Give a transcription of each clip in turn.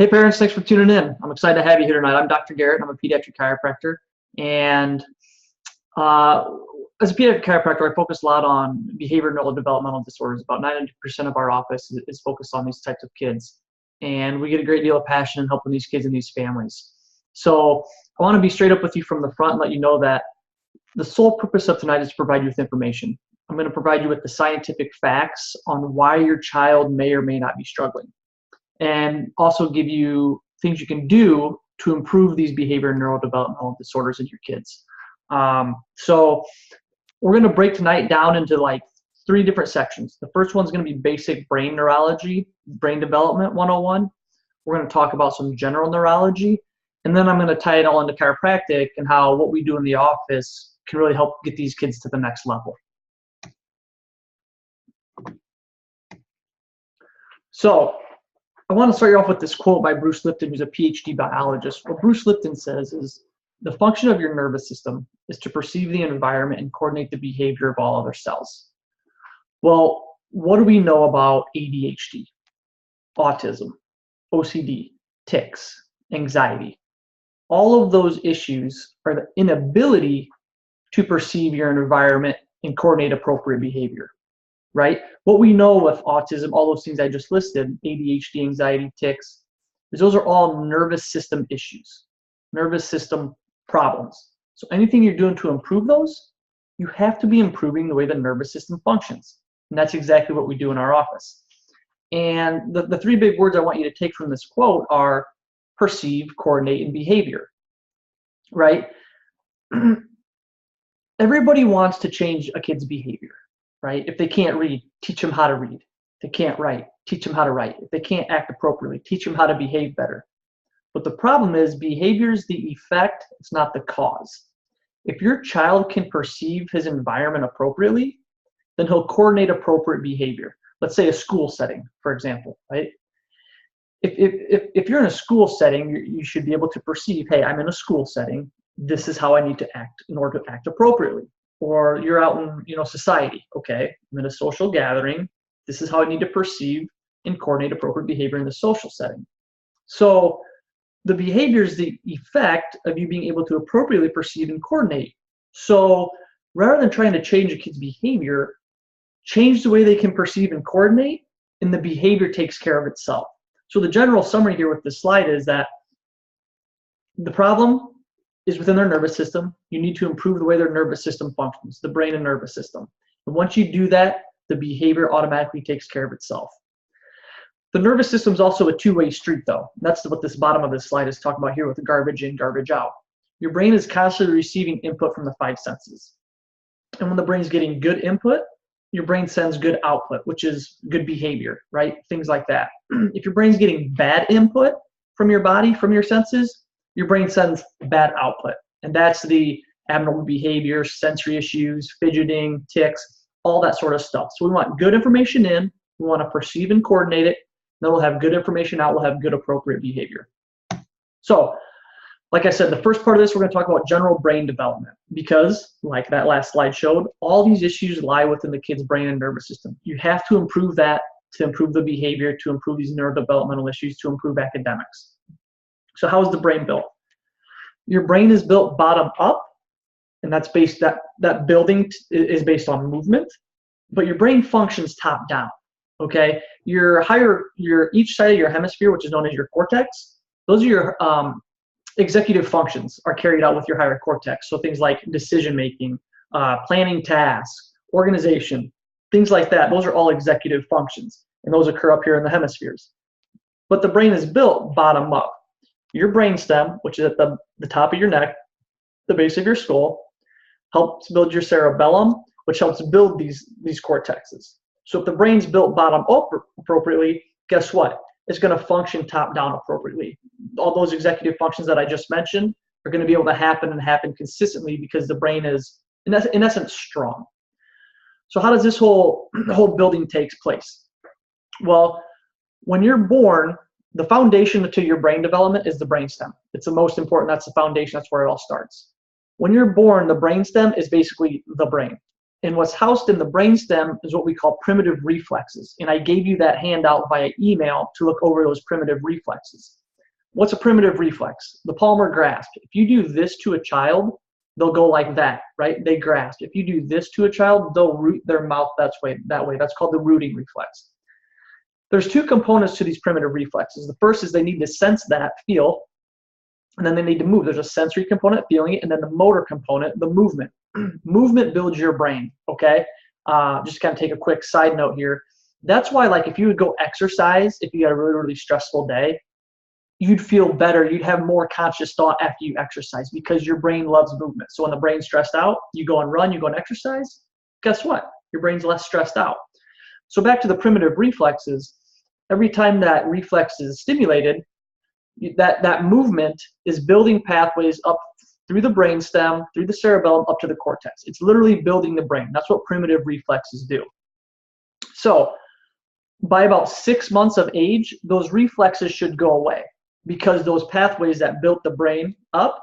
Hey parents, thanks for tuning in. I'm excited to have you here tonight. I'm Dr. Garrett. I'm a pediatric chiropractor. And as a pediatric chiropractor, I focus a lot on behavioral neurodevelopmental disorders. About 90% of our office is focused on these types of kids. And we get a great deal of passion in helping these kids and these families. So I want to be straight up with you from the front and let you know that the sole purpose of tonight is to provide you with information. I'm going to provide you with the scientific facts on why your child may or may not be struggling, and also give you things you can do to improve these behavior and neurodevelopmental disorders in your kids. So we're going to break tonight down into like 3 different sections. The first one's going to be basic brain neurology, brain development 101. We're going to talk about some general neurology, and then I'm going to tie it all into chiropractic and how what we do in the office can really help get these kids to the next level. So I want to start you off with this quote by Bruce Lipton, who's a PhD biologist. What Bruce Lipton says is, the function of your nervous system is to perceive the environment and coordinate the behavior of all other cells. Well, what do we know about ADHD, autism, OCD, tics, anxiety? All of those issues are the inability to perceive your environment and coordinate appropriate behavior. Right? What we know with autism, all those things I just listed, ADHD, anxiety, tics, is those are all nervous system issues, nervous system problems. So anything you're doing to improve those, you have to be improving the way the nervous system functions. And that's exactly what we do in our office. And the 3 big words I want you to take from this quote are perceive, coordinate, and behavior. Right? Everybody wants to change a kid's behavior. Right? If they can't read, teach them how to read. If they can't write, teach them how to write. If they can't act appropriately, teach them how to behave better. But the problem is behavior is the effect, it's not the cause. If your child can perceive his environment appropriately, then he'll coordinate appropriate behavior. Let's say a school setting, for example, right? If you're in a school setting, you should be able to perceive, hey, I'm in a school setting. This is how I need to act in order to act appropriately. Or you're out in society, okay, I'm in a social gathering. This is how I need to perceive and coordinate appropriate behavior in the social setting. So the behavior is the effect of you being able to appropriately perceive and coordinate. So rather than trying to change a kid's behavior, change the way they can perceive and coordinate, and the behavior takes care of itself. So the general summary here with this slide is that the problem is within their nervous system. You need to improve the way their nervous system functions, the brain and nervous system. And once you do that, the behavior automatically takes care of itself. The nervous system is also a 2-way street, though. That's what this bottom of this slide is talking about here with the garbage in, garbage out. Your brain is constantly receiving input from the 5 senses. And when the brain's getting good input, your brain sends good output, which is good behavior, right? Things like that. If your brain's getting bad input from your body, from your senses, your brain sends bad output. And that's the abnormal behavior, sensory issues, fidgeting, tics, all that sort of stuff. So we want good information in, we want to perceive and coordinate it, then we'll have good information out, we'll have good appropriate behavior. So, like I said, the first part of this, we're going to talk about general brain development, because, like that last slide showed, all these issues lie within the kid's brain and nervous system. You have to improve that to improve the behavior, to improve these neurodevelopmental issues, to improve academics. So how is the brain built? Your brain is built bottom up, and that's based, that building is based on movement, but your brain functions top down, okay? Each side of your hemisphere, which is known as your cortex, those are your executive functions are carried out with your higher cortex. So things like decision-making, planning tasks, organization, things like that. Those are all executive functions, and those occur up here in the hemispheres. But the brain is built bottom up. Your brainstem, which is at the top of your neck, the base of your skull, helps build your cerebellum, which helps build these cortexes. So if the brain's built bottom up appropriately, guess what? It's going to function top down appropriately. All those executive functions that I just mentioned are going to be able to happen and happen consistently because the brain is, in essence, strong. So how does this whole building takes place? Well, when you're born, the foundation to your brain development is the brainstem. It's the most important. That's the foundation. That's where it all starts. When you're born, the brainstem is basically the brain. And what's housed in the brainstem is what we call primitive reflexes. And I gave you that handout via email to look over those primitive reflexes. what's a primitive reflex? The palmar grasp. If you do this to a child, they'll go like that, right? They grasp. If you do this to a child, they'll root their mouth that way. That's called the rooting reflex. There's two components to these primitive reflexes. The first is they need to sense that, feel, and then they need to move. There's a sensory component, feeling it, and then the motor component, the movement. Movement builds your brain, okay? Just kind of take a quick side note here. That's why, like, if you would go exercise, if you had a really, really stressful day, you'd feel better. You'd have more conscious thought after you exercise because your brain loves movement. So when the brain's stressed out, you go and run, you go and exercise, guess what? Your brain's less stressed out. So back to the primitive reflexes, every time that reflex is stimulated, that movement is building pathways up through the brainstem, through the cerebellum, up to the cortex. It's literally building the brain. That's what primitive reflexes do. So by about 6 months of age, those reflexes should go away because those pathways that built the brain up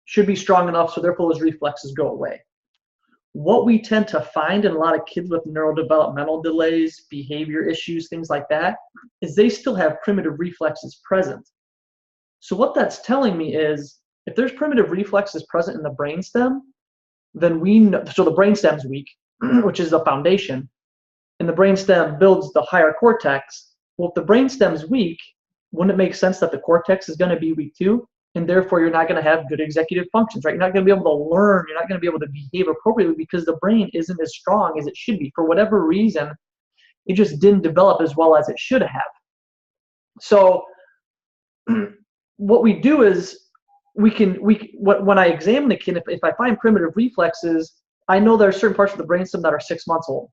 should be strong enough, so therefore those reflexes go away. What we tend to find in a lot of kids with neurodevelopmental delays, behavior issues, things like that, is they still have primitive reflexes present. So what that's telling me is if there's primitive reflexes present in the brainstem, then we know, so the brainstem's weak, which is the foundation, and the brainstem builds the higher cortex. Well, if the brainstem's weak, wouldn't it make sense that the cortex is going to be weak too? And therefore, you're not going to have good executive functions, right? You're not going to be able to learn. You're not going to be able to behave appropriately because the brain isn't as strong as it should be. For whatever reason, it just didn't develop as well as it should have. So what we do is when I examine a kid, if I find primitive reflexes, I know there are certain parts of the brainstem that are 6 months old.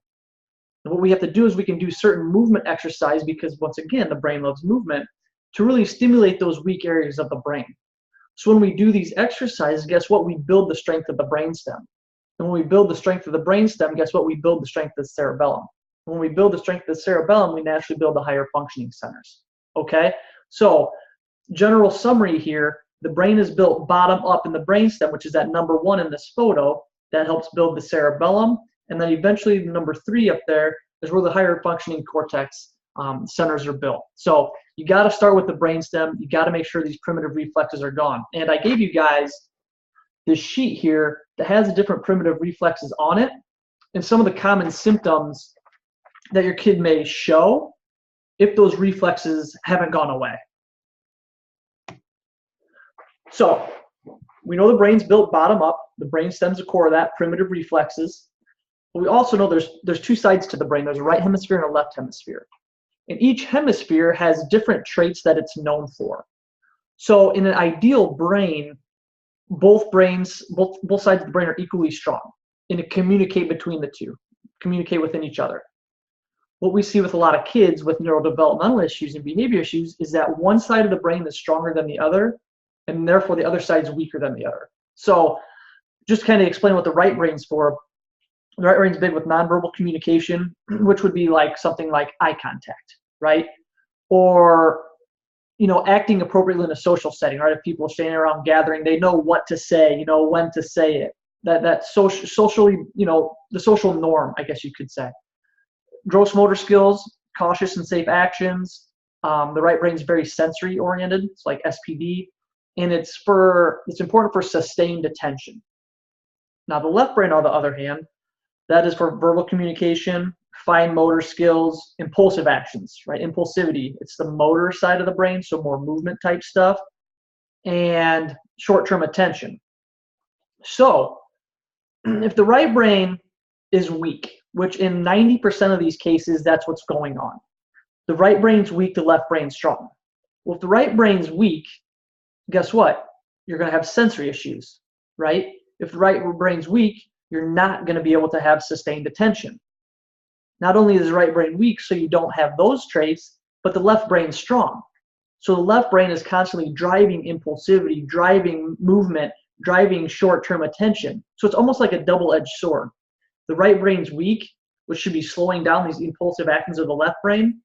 And what we have to do is we can do certain movement exercise because, once again, the brain loves movement to really stimulate those weak areas of the brain. So when we do these exercises, guess what? We build the strength of the brainstem. And when we build the strength of the brainstem, guess what? We build the strength of the cerebellum. When we build the strength of the cerebellum, we naturally build the higher functioning centers. Okay? So, general summary here, the brain is built bottom up in the brainstem, which is that number 1 in this photo, that helps build the cerebellum. And then eventually the number 3 up there is where the higher functioning cortex centers are built. So you got to start with the brainstem. You got to make sure these primitive reflexes are gone. And I gave you guys this sheet here that has the different primitive reflexes on it and some of the common symptoms that your kid may show if those reflexes haven't gone away. So we know the brain's built bottom up. The brainstem's the core of that, primitive reflexes. But we also know there's 2 sides to the brain. There's a right hemisphere and a left hemisphere. And each hemisphere has different traits that it's known for. So in an ideal brain, both sides of the brain are equally strong and to communicate between the two, communicate within each other. What we see with a lot of kids with neurodevelopmental issues and behavior issues is that one side of the brain is stronger than the other, and therefore the other side is weaker than the other. So just kind of explain what the right brain's for. The right brain's big with nonverbal communication, which would be like something like eye contact, right? Or, acting appropriately in a social setting, right? If people are standing around gathering, they know what to say, when to say it. That socially, the social norm, I guess you could say. Gross motor skills, cautious and safe actions. The right brain's very sensory oriented. It's like SPD, and it's important for sustained attention. Now the left brain, on the other hand, that is for verbal communication, fine motor skills, impulsive actions, right? Impulsivity, it's the motor side of the brain, so more movement type stuff, and short-term attention. So if the right brain is weak, which in 90% of these cases, that's what's going on. The right brain's weak, the left brain's strong. Well, if the right brain's weak, guess what? You're going to have sensory issues, right? If the right brain's weak, you're not going to be able to have sustained attention. Not only is the right brain weak, so you don't have those traits, but the left brain's strong. So the left brain is constantly driving impulsivity, driving movement, driving short-term attention. So it's almost like a double-edged sword. The right brain's weak, which should be slowing down these impulsive actions of the left brain,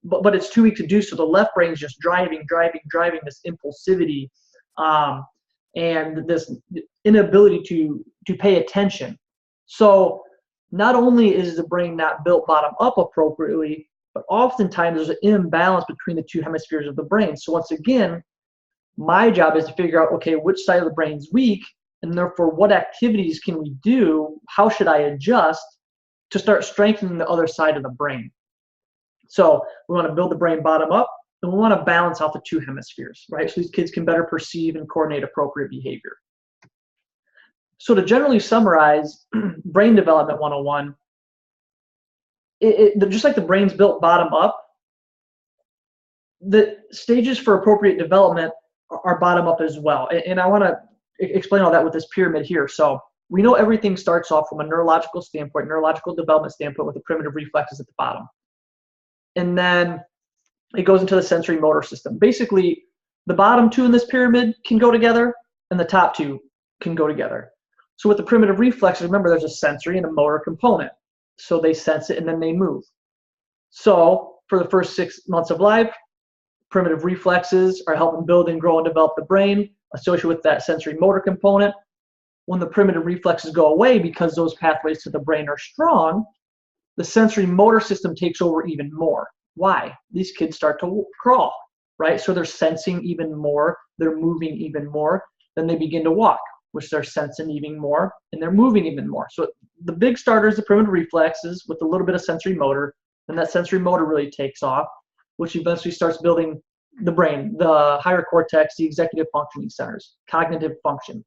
but it's too weak to do so. The left brain's just driving this impulsivity and this inability to pay attention. So not only is the brain not built bottom up appropriately, but oftentimes there's an imbalance between the 2 hemispheres of the brain. So once again, My job is to figure out, okay, which side of the brain's weak, and therefore what activities can we do? How should I adjust to start strengthening the other side of the brain? So we want to build the brain bottom up, and we want to balance out the two hemispheres, right? So these kids can better perceive and coordinate appropriate behavior. So to generally summarize, Brain Development 101, just like the brain's built bottom up, the stages for appropriate development are bottom up as well. And I want to explain all that with this pyramid here. So we know everything starts off from a neurological standpoint, neurological development standpoint, with the primitive reflexes at the bottom. And then it goes into the sensory motor system. Basically, the bottom two in this pyramid can go together, and the top two can go together. So with the primitive reflexes, remember there's a sensory and a motor component. So they sense it and then they move. So for the first 6 months of life, primitive reflexes are helping build and grow and develop the brain, associated with that sensory motor component. When the primitive reflexes go away because those pathways to the brain are strong, the sensory motor system takes over even more. Why? These kids start to crawl, right? So they're sensing even more, they're moving even more, then they begin to walk, which they're sensing even more, and they're moving even more. So the big starter is the primitive reflexes with a little bit of sensory motor, and that sensory motor really takes off, which eventually starts building the brain, the higher cortex, the executive functioning centers, cognitive function.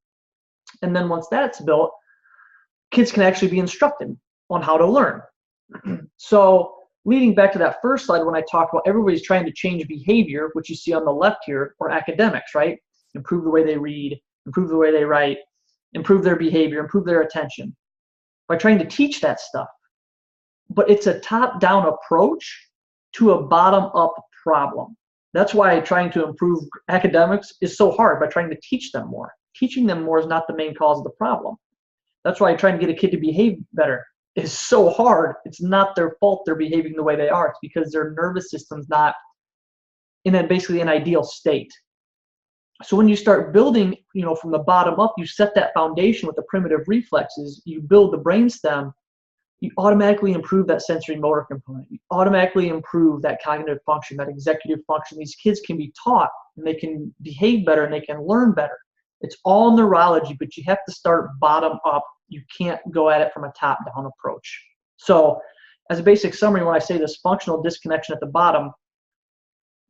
And then once that's built, kids can actually be instructed on how to learn. So leading back to that first slide, when I talked about everybody's trying to change behavior, which you see on the left here, or academics, right? Improve the way they read, improve the way they write, improve their behavior, improve their attention, by trying to teach that stuff. But it's a top-down approach to a bottom-up problem. That's why trying to improve academics is so hard, by trying to teach them more. Teaching them more is not the main cause of the problem. That's why trying to get a kid to behave better is so hard. It's not their fault they're behaving the way they are. It's because their nervous system's not in basically an ideal state. So when you start building, from the bottom up, you set that foundation with the primitive reflexes, you build the brainstem, you automatically improve that sensory motor component. You automatically improve that cognitive function, that executive function. These kids can be taught, and they can behave better, and they can learn better. It's all neurology, but you have to start bottom up. You can't go at it from a top-down approach. So as a basic summary, when I say this functional disconnection at the bottom,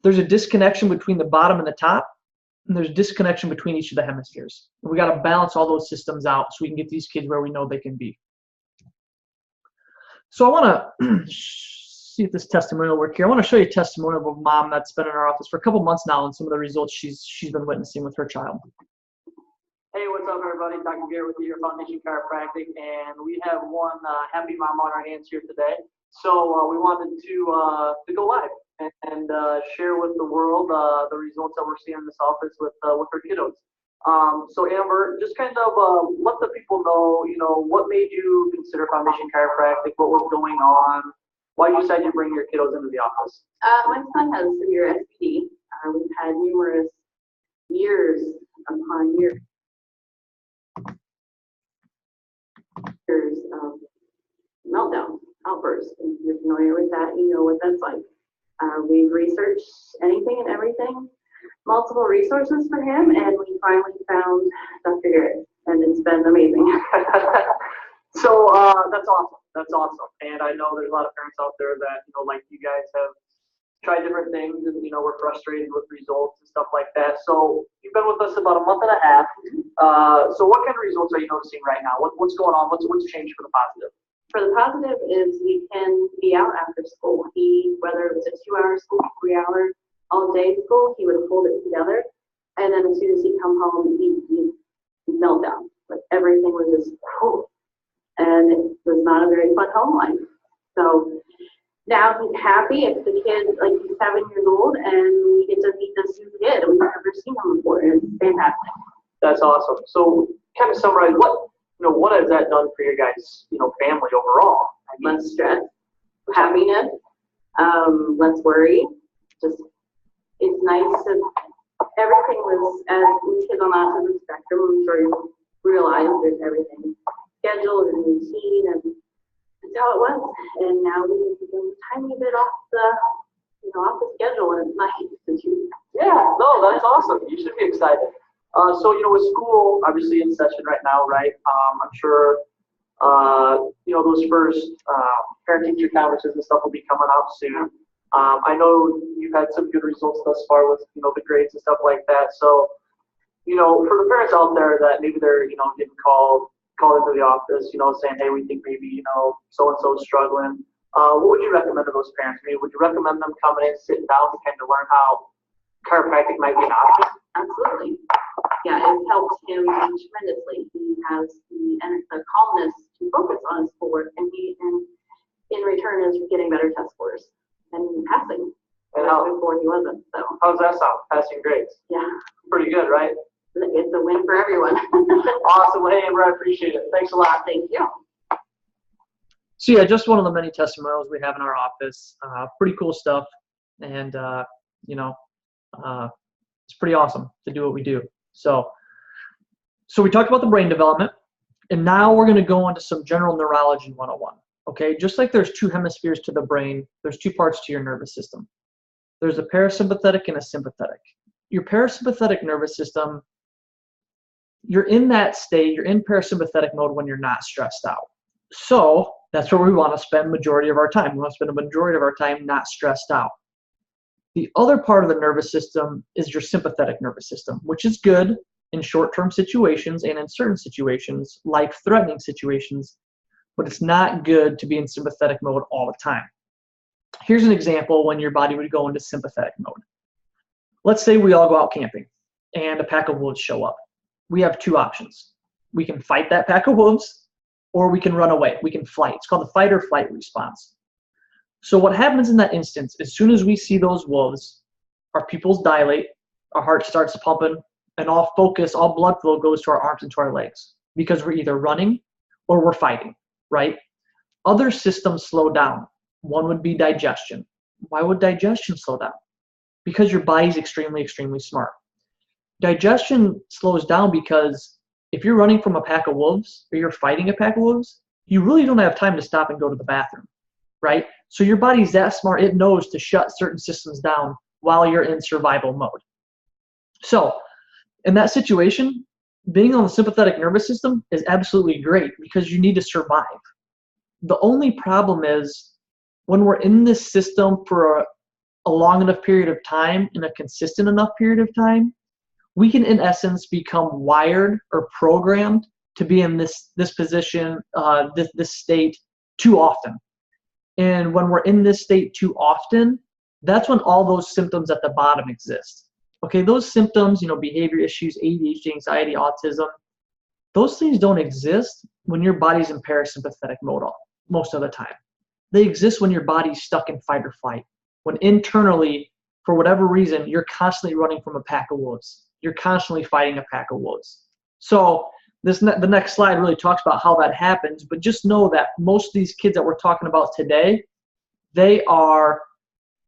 there's a disconnection between the bottom and the top, and there's disconnection between each of the hemispheres. And we got to balance all those systems out so we can get these kids where we know they can be. So I want to see if this testimonial will work here. I want to show you a testimonial of a mom that's been in our office for a couple months now, and some of the results she's been witnessing with her child. Hey, what's up, everybody? Dr. Garrett with your Foundation Chiropractic, and we have one happy mom on our hands here today. So we wanted to go live and share with the world the results that we're seeing in this office with her kiddos. So Amber, just kind of let the people know, what made you consider Foundation Chiropractic, what was going on, why you decided to bring your kiddos into the office. My son has severe SPD. We've had numerous years upon years of meltdowns, outbursts. If you're familiar with that, you know what that's like. We've researched anything and everything, multiple resources for him, and we finally found Dr. Garrett, and it's been amazing. So that's awesome. That's awesome. And I know there's a lot of parents out there that, like you guys have tried different things and, we're frustrated with results and stuff like that. So you've been with us about a month and a half. So what kind of results are you noticing right now? What's going on? What's changed for the positive? For the positive is we can be out after school. Whether it was a 2-hour school, 3-hour, all-day school, he would hold it together. And then as soon as he'd come home, he'd melt down. Like everything was just, whew. And it was not a very fun home life. So now he's happy. It's the kid, like he's 7 years old, and we get to meet this new kid. We've never seen him before. It's fantastic. That's awesome. So kind of summarize what has that done for your guys, family overall? I mean, Less stress, happiness, less worry. Just, it's nice to, everything was, as kids on the autism spectrum, I'm sure you realize there's everything scheduled and routine, and that's how it was. And now we can a tiny bit off the schedule, and it's nice to Yeah, no, that's awesome. You should be excited. So, with school obviously in session right now, right? I'm sure, those first parent-teacher conferences and stuff will be coming out soon. I know you've had some good results thus far with, the grades and stuff like that. So, for the parents out there that maybe they're, getting called into the office, saying, hey, we think maybe, so-and-so is struggling. What would you recommend to those parents? I mean, would you recommend them coming in, sitting down to kind of learn how chiropractic might be an option? Absolutely. Yeah, it's helped him tremendously. He has the calmness to focus on his schoolwork, and he, in return, is getting better test scores and passing. And before he wasn't. So. How does that sound? Passing grades? Yeah. Pretty good, right? It's a win for everyone. Awesome. Well, hey, Amber, I appreciate it. Thanks a lot. Thank you. So yeah, just one of the many testimonials we have in our office. Pretty cool stuff, and it's pretty awesome to do what we do. So we talked about the brain development, and now we're going to go into some general neurology 101. Okay, just like there's two hemispheres to the brain, there's two parts to your nervous system. There's a parasympathetic and a sympathetic. Your parasympathetic nervous system, you're in that state, you're in parasympathetic mode when you're not stressed out. So that's where we want to spend majority of our time. We want to spend the majority of our time not stressed out. The other part of the nervous system is your sympathetic nervous system, which is good in short-term situations and in certain situations, life-threatening situations, but it's not good to be in sympathetic mode all the time. Here's an example when your body would go into sympathetic mode. Let's say we all go out camping and a pack of wolves show up. We have two options. We can fight that pack of wolves, or we can run away. We can flight. It's called the fight or flight response. So what happens in that instance, as soon as we see those wolves, our pupils dilate, our heart starts pumping, and all focus, all blood flow goes to our arms and to our legs because we're either running or we're fighting, right? Other systems slow down. One would be digestion. Why would digestion slow down? Because your body's extremely, extremely smart. Digestion slows down because if you're running from a pack of wolves or you're fighting a pack of wolves, you really don't have time to stop and go to the bathroom, right? So your body's that smart, it knows to shut certain systems down while you're in survival mode. So in that situation, being on the sympathetic nervous system is absolutely great because you need to survive. The only problem is when we're in this system for a long enough period of time, in a consistent enough period of time, we can in essence become wired or programmed to be in this position, this state too often. And when we're in this state too often, that's when all those symptoms at the bottom exist. Okay, those symptoms, behavior issues, ADHD, anxiety, autism, those things don't exist when your body's in parasympathetic mode most of the time. They exist when your body's stuck in fight or flight. When internally, for whatever reason, you're constantly running from a pack of wolves. You're constantly fighting a pack of wolves. So the next slide really talks about how that happens, but just know that most of these kids that we're talking about today, they are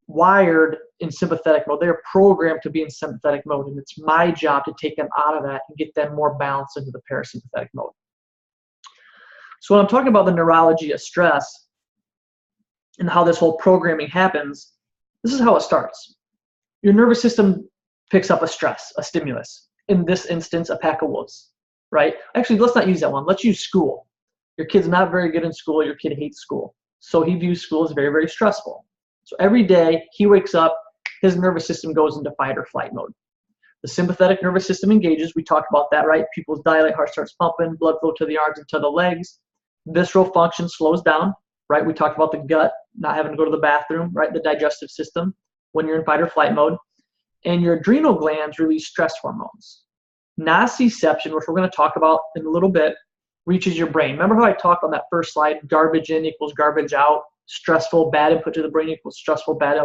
wired in sympathetic mode. They're programmed to be in sympathetic mode, and it's my job to take them out of that and get them more balanced into the parasympathetic mode. So when I'm talking about the neurology of stress and how this whole programming happens, this is how it starts. Your nervous system picks up a stress, a stimulus. In this instance, a pack of wolves, right? Actually, let's not use that one. Let's use school. Your kid's not very good in school. Your kid hates school. So he views school as very, very stressful. So every day he wakes up, his nervous system goes into fight or flight mode. The sympathetic nervous system engages. We talked about that, right? Pupils dilate, heart starts pumping, blood flow to the arms and to the legs. Visceral function slows down, right? We talked about the gut, not having to go to the bathroom, right? The digestive system when you're in fight or flight mode. And your adrenal glands release stress hormones. Nociception, which we're going to talk about in a little bit, reaches your brain. Remember how I talked on that first slide, garbage in equals garbage out, stressful, bad input to the brain equals stressful, bad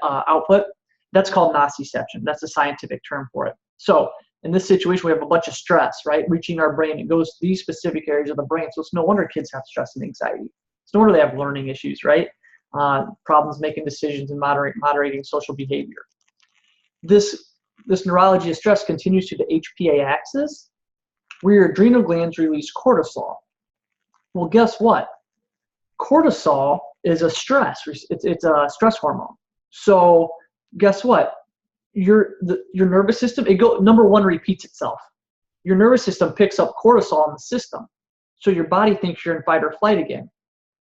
output? That's called nociception. That's the scientific term for it. So in this situation, we have a bunch of stress, right, reaching our brain. It goes to these specific areas of the brain. So it's no wonder kids have stress and anxiety. It's no wonder they have learning issues, right? Problems making decisions and moderating social behavior. This neurology of stress continues to the HPA axis, where your adrenal glands release cortisol. Well, guess what? Cortisol is a stress. It's a stress hormone. So guess what? your nervous system, number one, repeats itself. Your nervous system picks up cortisol in the system. So your body thinks you're in fight or flight again.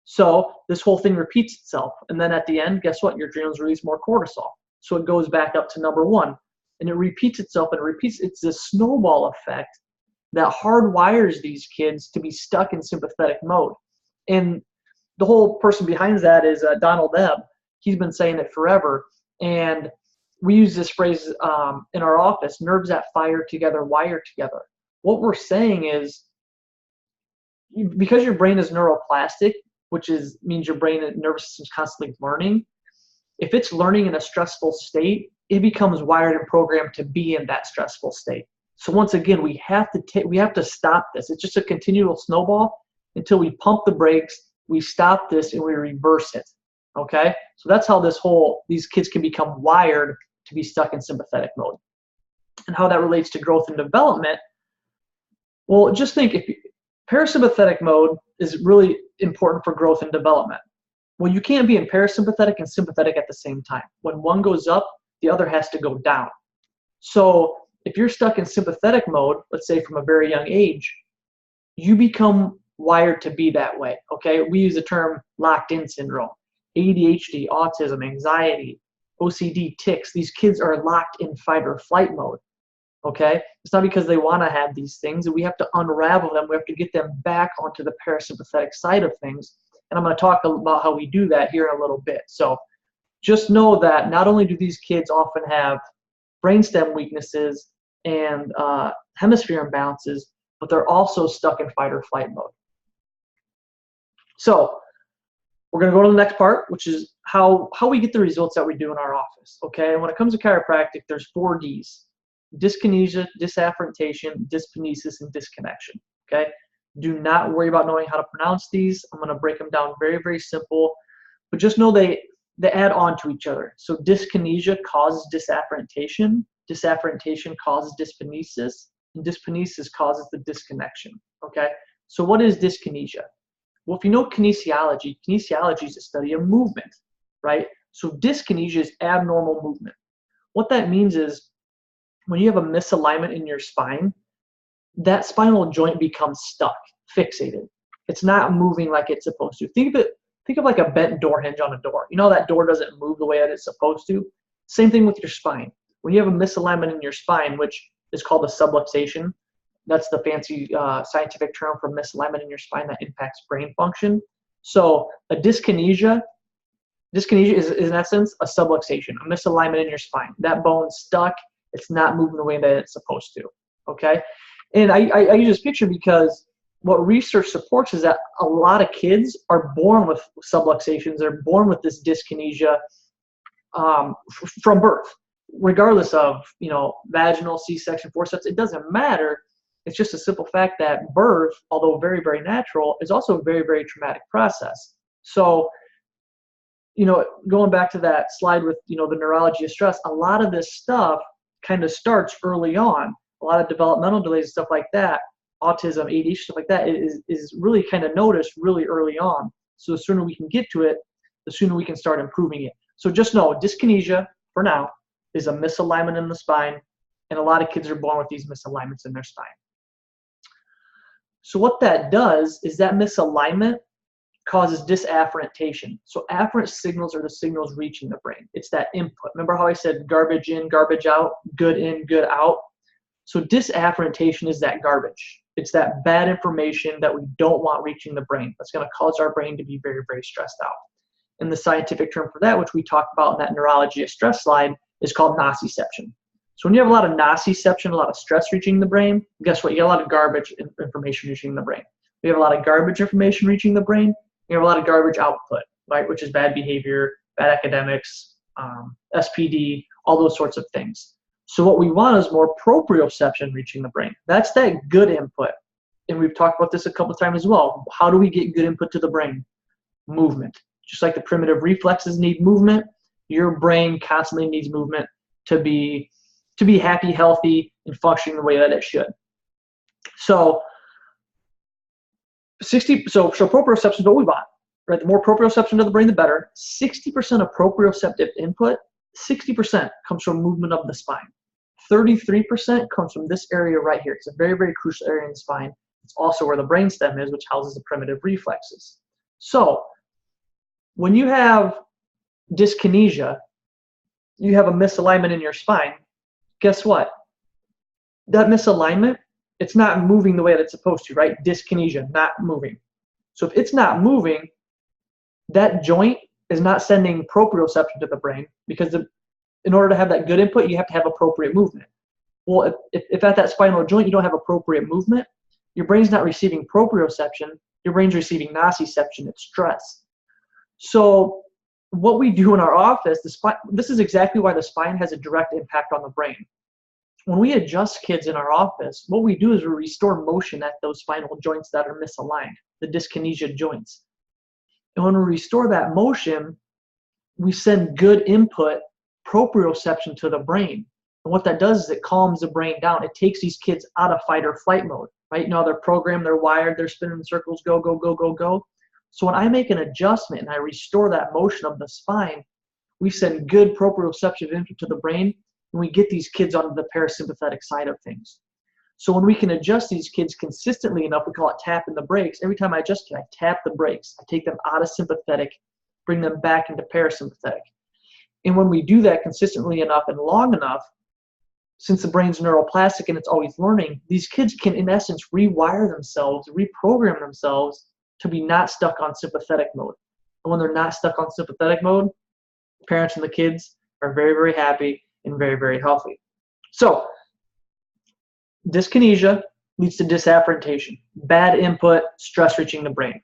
So this whole thing repeats itself. And then at the end, guess what? Your adrenals release more cortisol. So it goes back up to number one. And it repeats itself and it repeats. It's this snowball effect that hardwires these kids to be stuck in sympathetic mode. And the whole person behind that is Donald Ebb. He's been saying it forever. And we use this phrase in our office, nerves that fire together, wire together. What we're saying is, because your brain is neuroplastic, which means your brain and nervous system is constantly learning, if it's learning in a stressful state, it becomes wired and programmed to be in that stressful state. So once again, we have to stop this. It's just a continual snowball until we pump the brakes, we stop this, and we reverse it. Okay? So that's how these kids can become wired to be stuck in sympathetic mode. And how that relates to growth and development. Well, just think, if parasympathetic mode is really important for growth and development. Well, you can't be in parasympathetic and sympathetic at the same time. When one goes up, the other has to go down. So if you're stuck in sympathetic mode, let's say from a very young age, you become wired to be that way, okay? We use the term locked-in syndrome. ADHD, autism, anxiety, OCD, tics, these kids are locked in fight or flight mode, okay? It's not because they want to have these things, and we have to unravel them. We have to get them back onto the parasympathetic side of things. And I'm going to talk about how we do that here in a little bit. So just know that not only do these kids often have brainstem weaknesses and hemisphere imbalances, but they're also stuck in fight or flight mode. So we're going to go to the next part, which is how we get the results that we do in our office. Okay, and when it comes to chiropractic, there's 4 Ds: dyskinesia, disafferentation, dyskinesis, and disconnection. Okay, do not worry about knowing how to pronounce these. I'm going to break them down very, very simple, but just know they add on to each other. So dyskinesia causes disafferentation, disafferentation causes dyskinesis, and dyskinesis causes the disconnection. Okay, so what is dyskinesia? Well, if you know kinesiology is a study of movement, right? So dyskinesia is abnormal movement. What that means is when you have a misalignment in your spine, that spinal joint becomes stuck, fixated. It's not moving like it's supposed to. Think of like a bent door hinge on a door. You know that door doesn't move the way that it's supposed to? Same thing with your spine. When you have a misalignment in your spine, which is called a subluxation, that's the fancy scientific term for misalignment in your spine that impacts brain function. So a dyskinesia is in essence a subluxation, a misalignment in your spine. That bone's stuck. It's not moving the way that it's supposed to. Okay? And I use this picture because what research supports is that a lot of kids are born with subluxations. They're born with this dyskinesia from birth, regardless of, vaginal, C-section, forceps. It doesn't matter. It's just a simple fact that birth, although very, very natural, is also a very, very traumatic process. So, going back to that slide with, the neurology of stress, a lot of this stuff kind of starts early on. A lot of developmental delays and stuff like that, autism, ADHD, stuff like that is really kind of noticed really early on. So the sooner we can get to it, the sooner we can start improving it. So just know dyskinesia, for now, is a misalignment in the spine, and a lot of kids are born with these misalignments in their spine. So what that does is that misalignment causes disafferentation. So afferent signals are the signals reaching the brain. It's that input. Remember how I said garbage in, garbage out, good in, good out? So disafferentation is that garbage. It's that bad information that we don't want reaching the brain. That's going to cause our brain to be very, very stressed out. And the scientific term for that, which we talked about in that neurology of stress slide, is called nociception. So when you have a lot of nociception, a lot of stress reaching the brain, guess what? You get a lot of garbage information reaching the brain. We have a lot of garbage information reaching the brain. You have a lot of garbage output, right? Which is bad behavior, bad academics, SPD, all those sorts of things. So what we want is more proprioception reaching the brain. That's that good input. And we've talked about this a couple of times as well. How do we get good input to the brain? Movement. Just like the primitive reflexes need movement, your brain constantly needs movement to be happy, healthy, and functioning the way that it should. So proprioception is what we want, right? The more proprioception to the brain, the better. 60% of proprioceptive input 60% comes from movement of the spine. 33% comes from this area right here. It's a very, very crucial area in the spine. It's also where the brainstem is, which houses the primitive reflexes. So when you have dyskinesia, you have a misalignment in your spine. Guess what? That misalignment, it's not moving the way that it's supposed to, right? Dyskinesia, not moving. So if it's not moving, that joint is not sending proprioception to the brain, because in order to have that good input, you have to have appropriate movement. Well, if at that spinal joint you don't have appropriate movement, your brain's not receiving proprioception, your brain's receiving nociception, it's stress. So what we do in our office, this is exactly why the spine has a direct impact on the brain. When we adjust kids in our office, what we do is we restore motion at those spinal joints that are misaligned, the dyskinesia joints. And when we restore that motion, we send good input, proprioception to the brain. And what that does is it calms the brain down. It takes these kids out of fight or flight mode, right? Now they're programmed, they're wired, they're spinning in circles, go, go, go, go, go. So when I make an adjustment and I restore that motion of the spine, we send good proprioceptive input to the brain, and we get these kids onto the parasympathetic side of things. So when we can adjust these kids consistently enough, we call it tapping the brakes. Every time I adjust it, I tap the brakes. I take them out of sympathetic, bring them back into parasympathetic. And when we do that consistently enough and long enough, since the brain's neuroplastic and it's always learning, these kids can, in essence, rewire themselves, reprogram themselves to be not stuck on sympathetic mode. And when they're not stuck on sympathetic mode, parents and the kids are very, very happy and very, very healthy. So dyskinesia leads to disafferentation, bad input, stress reaching the brain.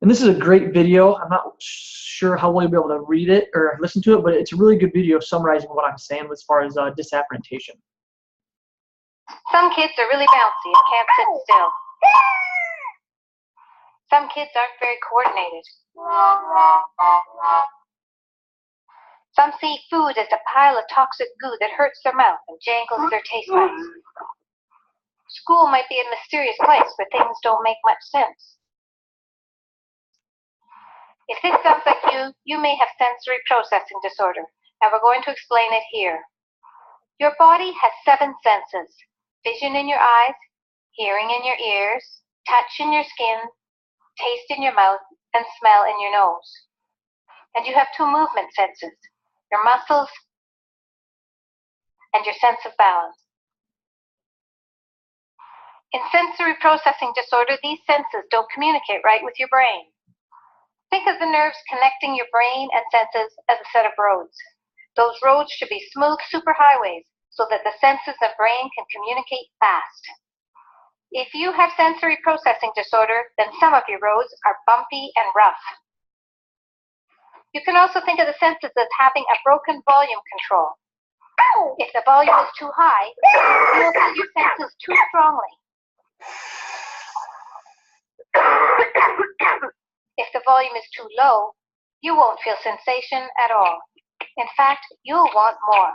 And this is a great video. I'm not sure how well you'll be able to read it or listen to it, but it's a really good video summarizing what I'm saying as far as disafferentation. Some kids are really bouncy and can't sit still. Some kids aren't very coordinated. Some see food as a pile of toxic goo that hurts their mouth and jangles their taste buds. School might be a mysterious place where things don't make much sense. If this sounds like you may have sensory processing disorder, and we're going to explain it here. Your body has 7 senses: vision in your eyes, hearing in your ears, touch in your skin, taste in your mouth, and smell in your nose. And you have 2 movement senses: your muscles and your sense of balance. In sensory processing disorder, these senses don't communicate right with your brain. Think of the nerves connecting your brain and senses as a set of roads. Those roads should be smooth superhighways so that the senses and brain can communicate fast. If you have sensory processing disorder, then some of your roads are bumpy and rough. You can also think of the senses as having a broken volume control. If the volume is too high, you will feel your senses too strongly. If the volume is too low, you won't feel sensation at all. In fact, you'll want more.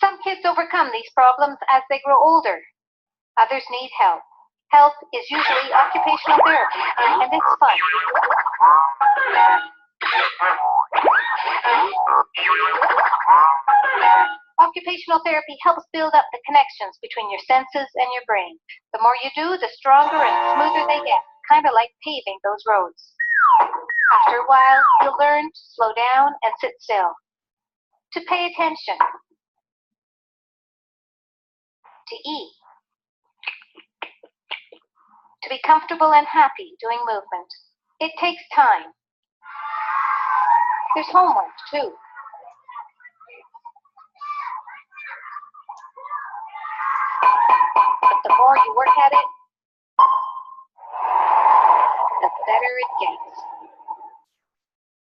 Some kids overcome these problems as they grow older. Others need help. Help is usually occupational therapy, and it's fun. Occupational therapy helps build up the connections between your senses and your brain. The more you do, the stronger and smoother they get, kind of like paving those roads. After a while, you'll learn to slow down and sit still, to pay attention, to eat, to be comfortable and happy doing movement. It takes time. There's homework, too. But the more you work at it, the better it gets.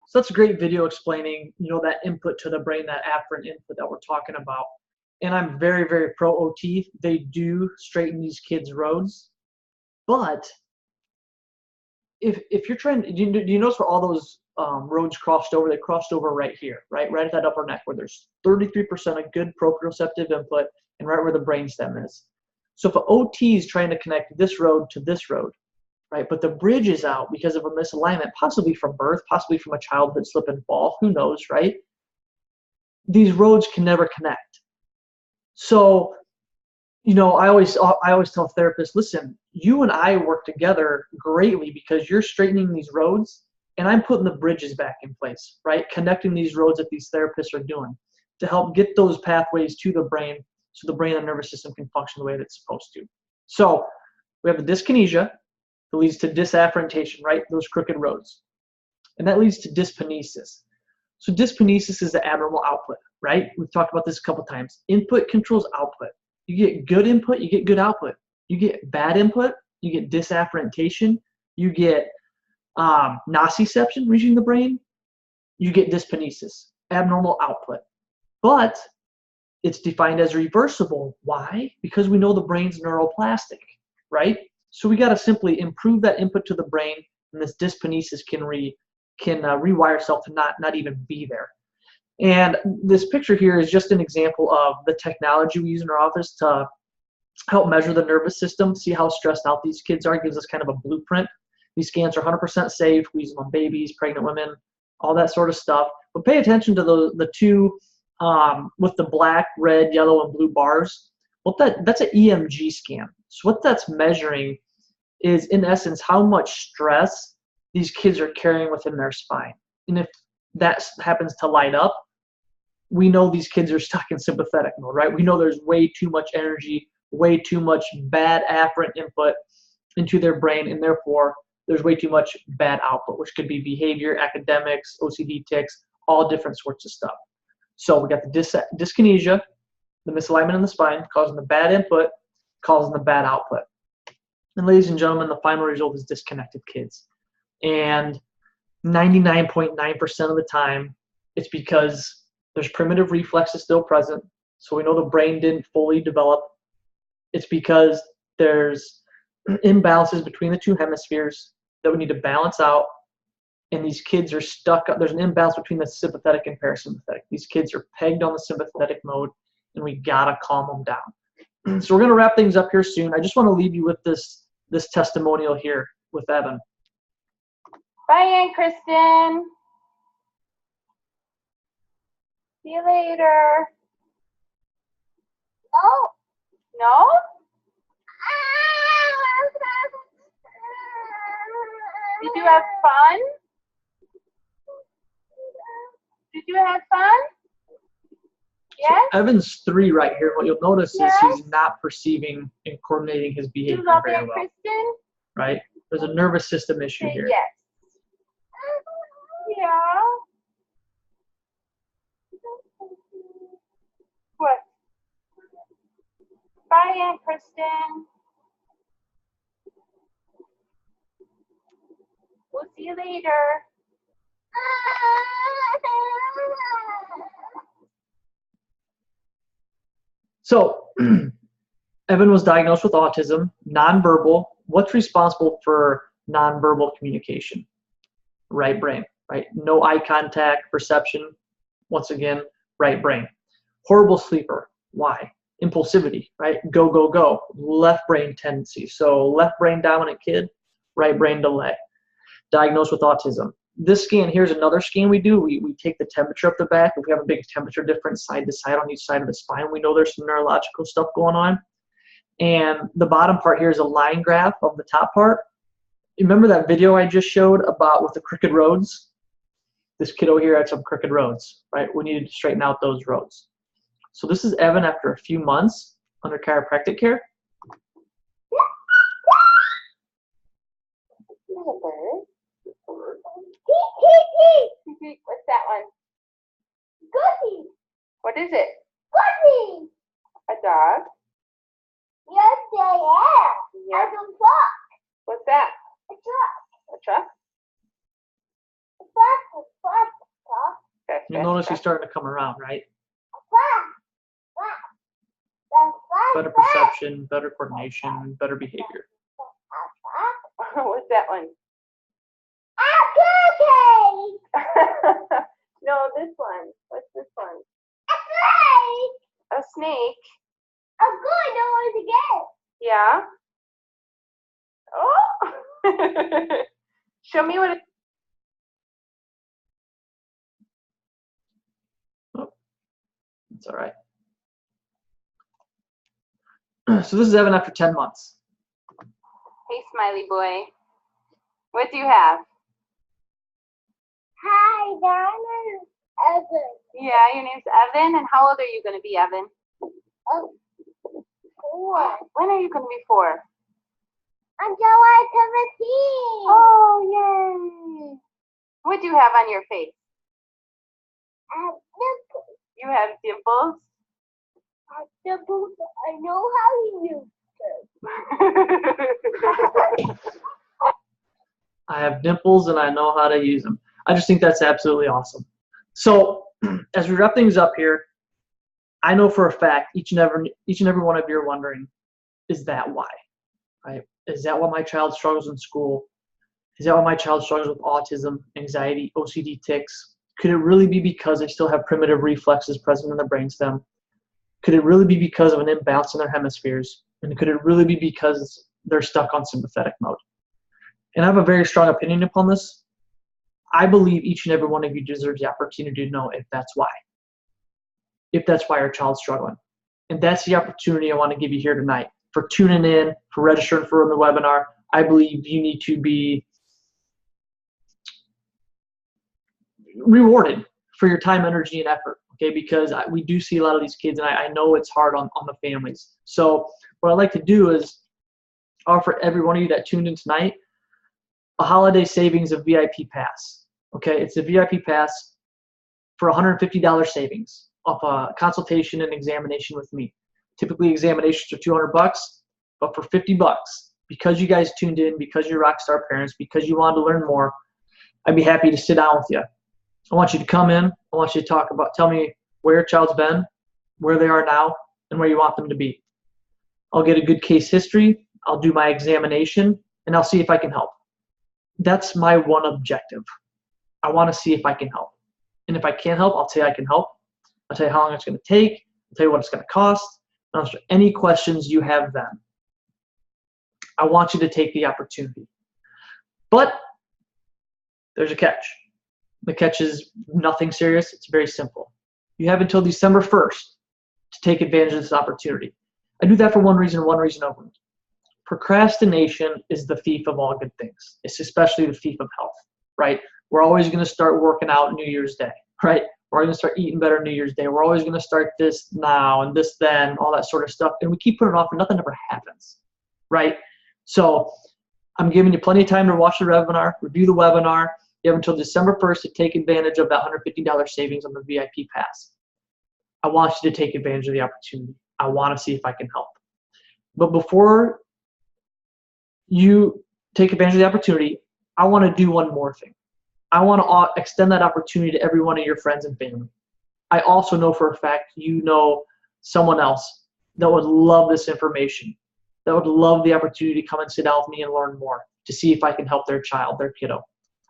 So that's a great video explaining, that input to the brain, that afferent input that we're talking about. And I'm very, very pro OT. They do straighten these kids' roads. But if you're trying, do you notice where all those roads crossed over? They crossed over right here, right at that upper neck where there's 33% of good proprioceptive input and right where the brainstem is. So if an OT is trying to connect this road to this road, right? But the bridge is out because of a misalignment, possibly from birth, possibly from a childhood slip and fall, who knows, right? These roads can never connect. So, you know, I always tell therapists, listen, you and I work together greatly because you're straightening these roads and I'm putting the bridges back in place, right? Connecting these roads that these therapists are doing to help get those pathways to the brain so the brain and nervous system can function the way that it's supposed to. So we have the dyskinesia that leads to disafferentation, right? Those crooked roads. And that leads to dyskinesis. So dyskinesis is the abnormal output, right? We've talked about this a couple times. Input controls output. You get good input, you get good output. You get bad input, you get disafferentation, you get nociception reaching the brain, you get dyskinesis, abnormal output. But it's defined as reversible. Why? Because we know the brain's neuroplastic, right? So we got to simply improve that input to the brain, and this dyskinesis can rewire itself to not even be there. And this picture here is just an example of the technology we use in our office to help measure the nervous system, see how stressed out these kids are. It gives us kind of a blueprint. These scans are 100% safe. We use them on babies, pregnant women, all that sort of stuff. But pay attention to the two with the black, red, yellow, and blue bars. That's an EMG scan. So what that's measuring is, in essence, how much stress these kids are carrying within their spine. And if that happens to light up, we know these kids are stuck in sympathetic mode, right? We know there's way too much energy, way too much bad afferent input into their brain, and therefore there's way too much bad output, which could be behavior, academics, OCD tics, all different sorts of stuff. So we got the dyskinesia, the misalignment in the spine, causing the bad input, causing the bad output. And ladies and gentlemen, the final result is disconnected kids. And 99.9% of the time, it's because there's primitive reflexes still present. So we know the brain didn't fully develop. It's because there's imbalances between the two hemispheres that we need to balance out. And these kids are stuck. There's an imbalance between the sympathetic and parasympathetic. These kids are pegged on the sympathetic mode, and we gotta calm them down. So we're gonna wrap things up here soon. I just want to leave you with this testimonial here with Evan. Bye, Aunt Kristen. See you later. No? No? Did you have fun? Did you have fun? Yes? So Evan's 3 right here. What you'll notice Yes? is he's not perceiving and coordinating his Do behavior you love very Aunt well, Kristen? right? There's a nervous system issue Say here. yes. Yeah. What? Bye, Aunt Kristen. We'll see you later. So Evan was diagnosed with autism, nonverbal. What's responsible for nonverbal communication? Right brain, right? No eye contact, perception. Once again, right brain. Horrible sleeper. Why? Impulsivity, right? Go, go, go. Left brain tendency. So left brain dominant kid, right brain delay. Diagnosed with autism. This scan, here's another scan we do. We take the temperature up the back. If we have a big temperature difference side to side on each side of the spine, we know there's some neurological stuff going on. And the bottom part here is a line graph of the top part. Remember that video I just showed about with the crooked roads? This kiddo here had some crooked roads, right? We needed to straighten out those roads. So this is Evan after a few months under chiropractic care. What's that one? Goody. What is it? Goody. A dog? Yes, I am. Yeah. I can talk. What's that? A truck. A truck? A truck. A truck. Okay, You'll notice he's starting to come around, right? Better perception, better coordination, better behavior. What's that one? No, this one. What's this one? A snake. Yeah. Oh. Show me what it. It's all right. So this is Evan after 10 months. Hey, smiley boy. What do you have? Hi, my name is Evan. Yeah, your name's Evan. And how old are you going to be, Evan? 4. When are you going to be 4? On July 17. Oh, yay. What do you have on your face? You have dimples? I know how you use them. I have dimples and I know how to use them. I just think that's absolutely awesome. So as we wrap things up here, I know for a fact each and every one of you are wondering, is that why? Right? Is that why my child struggles in school? Is that why my child struggles with autism, anxiety, OCD, tics? Could it really be because they still have primitive reflexes present in their brainstem? Could it really be because of an imbalance in their hemispheres? And could it really be because they're stuck on sympathetic mode? And I have a very strong opinion upon this. I believe each and every one of you deserves the opportunity to know if that's why. If that's why our child's struggling. And that's the opportunity I want to give you here tonight. For tuning in, for registering for the webinar, I believe you need to be rewarded for your time, energy, and effort. Okay, because we do see a lot of these kids, and I know it's hard on the families. So what I'd like to do is offer every one of you that tuned in tonight a holiday savings of VIP pass. Okay, it's a VIP pass for $150 savings off a consultation and examination with me. Typically examinations are $200, but for $50, because you guys tuned in, because you're rockstar parents, because you wanted to learn more, I'd be happy to sit down with you. I want you to come in. I want you to tell me where your child's been, where they are now, and where you want them to be. I'll get a good case history. I'll do my examination, and I'll see if I can help. That's my one objective. I want to see if I can help. And if I can't help, I'll tell you I can help. I'll tell you how long it's going to take. I'll tell you what it's going to cost. And I'll answer any questions you have then. I want you to take the opportunity. But there's a catch. The catch is nothing serious. It's very simple. You have until December 1st to take advantage of this opportunity. I do that for one reason only. Procrastination is the thief of all good things. It's especially the thief of health, right? We're always going to start working out New Year's Day, right? We're going to start eating better New Year's Day. We're always going to start this now and this then, all that sort of stuff. And we keep putting it off and nothing ever happens, right? So I'm giving you plenty of time to watch the webinar, review the webinar. You have until December 1st to take advantage of that $150 savings on the VIP pass. I want you to take advantage of the opportunity. I want to see if I can help. But before you take advantage of the opportunity, I want to do one more thing. I want to extend that opportunity to every one of your friends and family. I also know for a fact you know someone else that would love this information, that would love the opportunity to come and sit down with me and learn more, to see if I can help their child, their kiddo.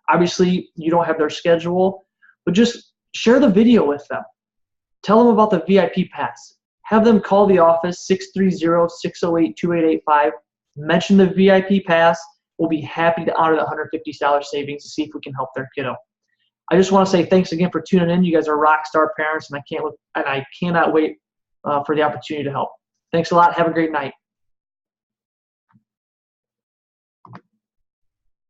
Obviously, you don't have their schedule, but just share the video with them. Tell them about the VIP pass. Have them call the office, 630-608-2885. Mention the VIP pass. We'll be happy to honor the $150 savings to see if we can help their kiddo. I just want to say thanks again for tuning in. You guys are rock star parents, and I cannot wait for the opportunity to help. Thanks a lot. Have a great night.